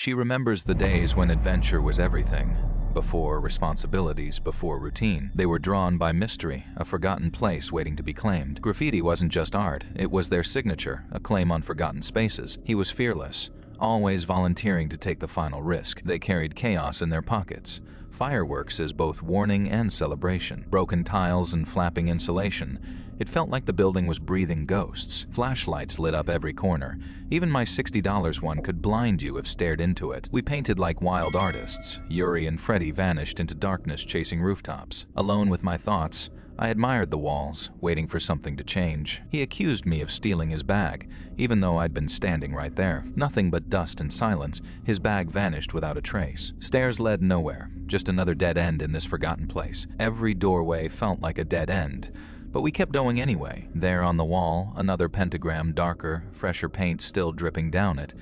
She remembers the days when adventure was everything. Before responsibilities, before routine. They were drawn by mystery, a forgotten place waiting to be claimed. Graffiti wasn't just art, it was their signature, a claim on forgotten spaces. He was fearless, always volunteering to take the final risk. They carried chaos in their pockets. Fireworks as both warning and celebration. Broken tiles and flapping insulation. It felt like the building was breathing ghosts. Flashlights lit up every corner. Even my $60 one could blind you if stared into it. We painted like wild artists. Yuri and Freddie vanished into darkness chasing rooftops. Alone with my thoughts, I admired the walls, waiting for something to change. He accused me of stealing his bag, even though I'd been standing right there. Nothing but dust and silence. His bag vanished without a trace. Stairs led nowhere, just another dead end in this forgotten place. Every doorway felt like a dead end. But we kept going anyway. There on the wall, another pentagram, darker, fresher paint still dripping down it.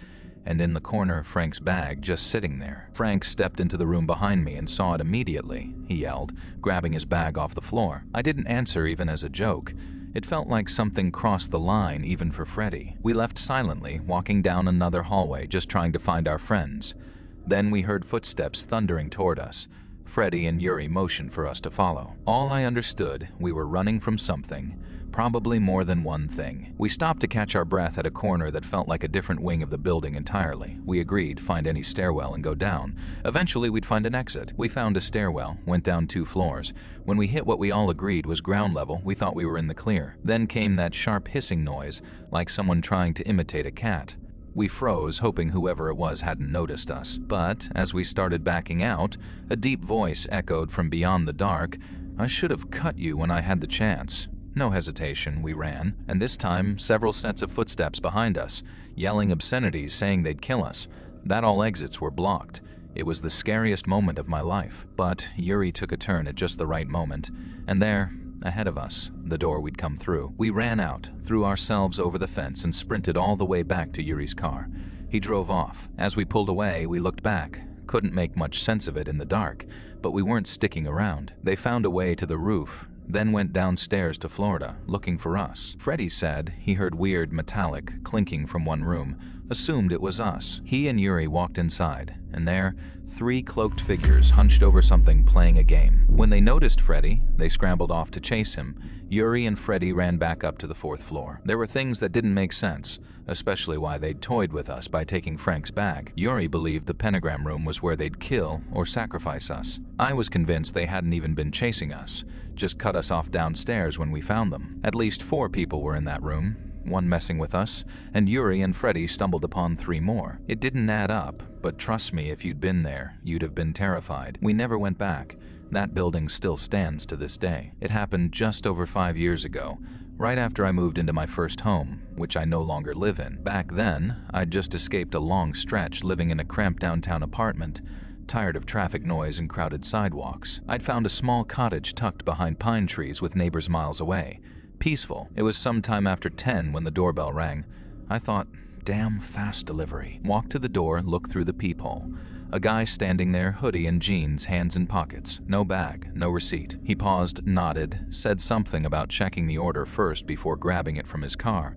And in the corner, Frank's bag just sitting there. Frank stepped into the room behind me and saw it immediately, he yelled, grabbing his bag off the floor. I didn't answer even as a joke. It felt like something crossed the line even for Freddie. We left silently, walking down another hallway, just trying to find our friends. Then we heard footsteps thundering toward us. Freddie and Yuri motioned for us to follow. All I understood, we were running from something. Probably more than one thing. We stopped to catch our breath at a corner that felt like a different wing of the building entirely. We agreed, find any stairwell and go down. Eventually we'd find an exit. We found a stairwell, went down 2 floors. When we hit what we all agreed was ground level, we thought we were in the clear. Then came that sharp hissing noise, like someone trying to imitate a cat. We froze, hoping whoever it was hadn't noticed us. But as we started backing out, a deep voice echoed from beyond the dark, "I should have cut you when I had the chance." No hesitation, we ran, and this time several sets of footsteps behind us, yelling obscenities saying they'd kill us. That all exits were blocked. It was the scariest moment of my life, but Yuri took a turn at just the right moment, and there, ahead of us, the door we'd come through. We ran out, threw ourselves over the fence, and sprinted all the way back to Yuri's car. He drove off. As we pulled away, we looked back. Couldn't make much sense of it in the dark, but we weren't sticking around. They found a way to the roof, then went downstairs to Florida, looking for us. Freddie said he heard weird metallic clinking from one room, assumed it was us. He and Yuri walked inside, and there, 3 cloaked figures hunched over something playing a game. When they noticed Freddie, they scrambled off to chase him. Yuri and Freddie ran back up to the 4th floor. There were things that didn't make sense, especially why they'd toyed with us by taking Frank's bag. Yuri believed the pentagram room was where they'd kill or sacrifice us. I was convinced they hadn't even been chasing us, just cut us off downstairs when we found them. At least 4 people were in that room, one messing with us, and Yuri and Freddie stumbled upon 3 more. It didn't add up, but trust me, if you'd been there, you'd have been terrified. We never went back. That building still stands to this day. It happened just over 5 years ago, right after I moved into my first home, which I no longer live in. Back then, I'd just escaped a long stretch living in a cramped downtown apartment, tired of traffic noise and crowded sidewalks. I'd found a small cottage tucked behind pine trees with neighbors miles away. Peaceful. It was sometime after 10 when the doorbell rang. I thought, damn fast delivery. Walked to the door, looked through the peephole. A guy standing there, hoodie and jeans, hands in pockets. No bag, no receipt. He paused, nodded, said something about checking the order first before grabbing it from his car.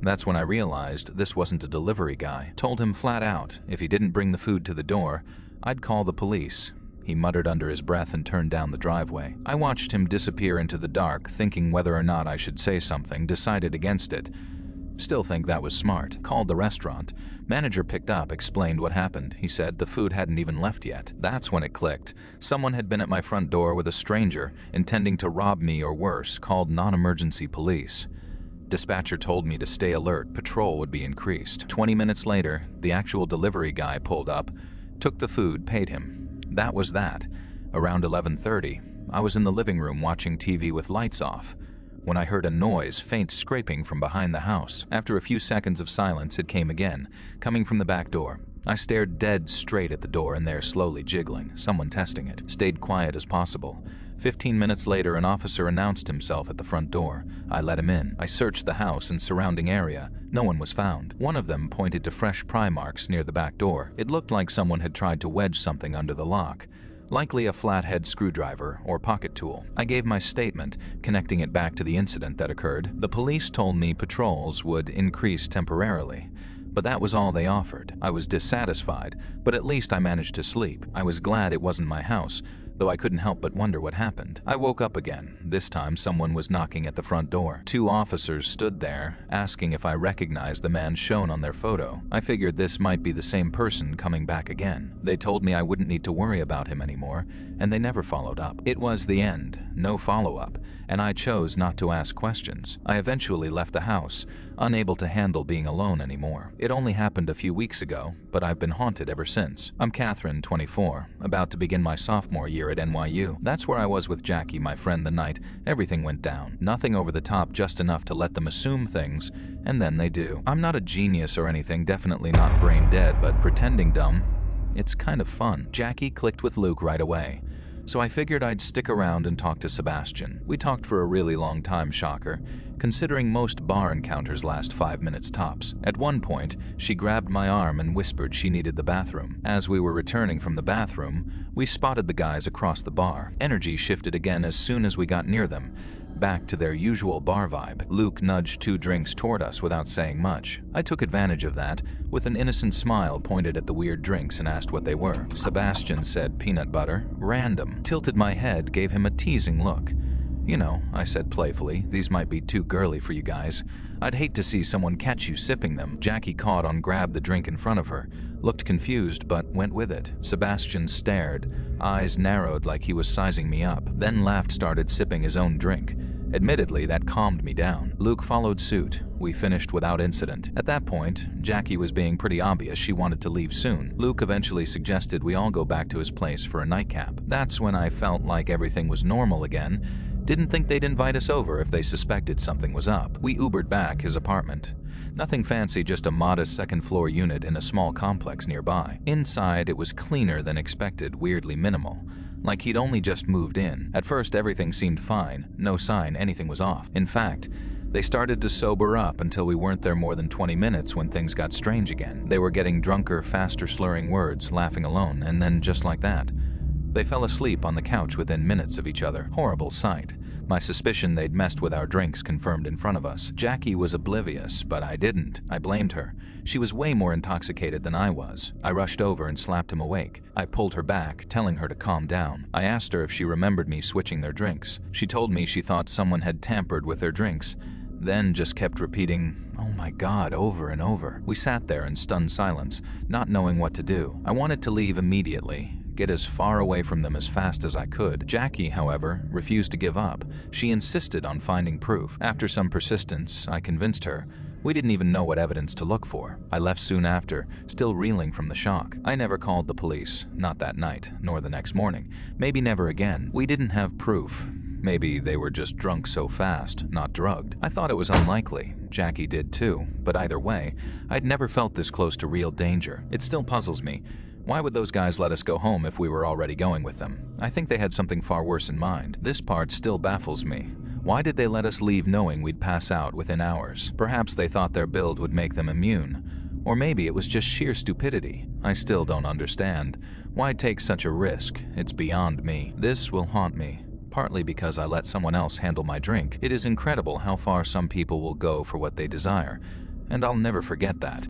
That's when I realized this wasn't a delivery guy. Told him flat out, if he didn't bring the food to the door, I'd call the police. He muttered under his breath and turned down the driveway. I watched him disappear into the dark, thinking whether or not I should say something, decided against it. Still think that was smart. Called the restaurant. Manager picked up, explained what happened. He said the food hadn't even left yet. That's when it clicked. Someone had been at my front door with a stranger, intending to rob me or worse, called non-emergency police. Dispatcher told me to stay alert, patrol would be increased. 20 minutes later, the actual delivery guy pulled up, took the food, paid him. That was that. Around 11:30, I was in the living room watching TV with lights off, when I heard a noise, faint scraping from behind the house. After a few seconds of silence, it came again, coming from the back door. I stared dead straight at the door and there slowly jiggling, someone testing it. Stayed quiet as possible. 15 minutes later, an officer announced himself at the front door. I let him in. I searched the house and surrounding area. No one was found. One of them pointed to fresh pry marks near the back door. It looked like someone had tried to wedge something under the lock. Likely a flathead screwdriver or pocket tool. I gave my statement, connecting it back to the incident that occurred. The police told me patrols would increase temporarily. but that was all they offered. I was dissatisfied, but at least I managed to sleep. I was glad it wasn't my house, though I couldn't help but wonder what happened. I woke up again. This time someone was knocking at the front door. 2 officers stood there, asking if I recognized the man shown on their photo. I figured this might be the same person coming back again. They told me I wouldn't need to worry about him anymore, and they never followed up. It was the end, no follow-up, and I chose not to ask questions. I eventually left the house, unable to handle being alone anymore. It only happened a few weeks ago, but I've been haunted ever since. I'm Catherine, 24, about to begin my sophomore year at NYU. That's where I was with Jackie, my friend, the night everything went down. Nothing over the top, just enough to let them assume things, and then they do. I'm not a genius or anything, definitely not brain dead, but pretending dumb, it's kind of fun. Jackie clicked with Luke right away, so I figured I'd stick around and talk to Sebastian. We talked for a really long time, shocker, considering most bar encounters last 5 minutes tops. At one point, she grabbed my arm and whispered she needed the bathroom. As we were returning from the bathroom, we spotted the guys across the bar. Energy shifted again as soon as we got near them, back to their usual bar vibe. Luke nudged 2 drinks toward us without saying much. I took advantage of that, with an innocent smile pointed at the weird drinks and asked what they were. Sebastian said peanut butter, random. Tilted my head, gave him a teasing look. You know, I said playfully, these might be too girly for you guys. I'd hate to see someone catch you sipping them. Jackie caught on, grabbed the drink in front of her, looked confused but went with it. Sebastian stared, eyes narrowed like he was sizing me up, then laughed, started sipping his own drink. Admittedly, that calmed me down. Luke followed suit. We finished without incident. At that point, Jackie was being pretty obvious she wanted to leave soon. Luke eventually suggested we all go back to his place for a nightcap. That's when I felt like everything was normal again. Didn't think they'd invite us over if they suspected something was up. We Ubered back his apartment. Nothing fancy, just a modest second-floor unit in a small complex nearby. Inside, it was cleaner than expected, weirdly minimal, like he'd only just moved in. At first, everything seemed fine, no sign anything was off. In fact, they started to sober up until we weren't there more than 20 minutes when things got strange again. They were getting drunker, faster slurring words, laughing alone, and then just like that, they fell asleep on the couch within minutes of each other. Horrible sight. My suspicion they'd messed with our drinks confirmed in front of us. Jackie was oblivious, but I didn't. I blamed her. She was way more intoxicated than I was. I rushed over and slapped him awake. I pulled her back, telling her to calm down. I asked her if she remembered me switching their drinks. She told me she thought someone had tampered with their drinks, then just kept repeating, "Oh my God," over and over. We sat there in stunned silence, not knowing what to do. I wanted to leave immediately, get as far away from them as fast as I could. Jackie, however, refused to give up. She insisted on finding proof. After some persistence, I convinced her. We didn't even know what evidence to look for. I left soon after, still reeling from the shock. I never called the police, not that night, nor the next morning. Maybe never again. We didn't have proof. Maybe they were just drunk so fast, not drugged. I thought it was unlikely. Jackie did too, but either way, I'd never felt this close to real danger. It still puzzles me. Why would those guys let us go home if we were already going with them? I think they had something far worse in mind. This part still baffles me. Why did they let us leave knowing we'd pass out within hours? Perhaps they thought their build would make them immune. Or maybe it was just sheer stupidity. I still don't understand. Why take such a risk? It's beyond me. This will haunt me, partly because I let someone else handle my drink. It is incredible how far some people will go for what they desire, and I'll never forget that.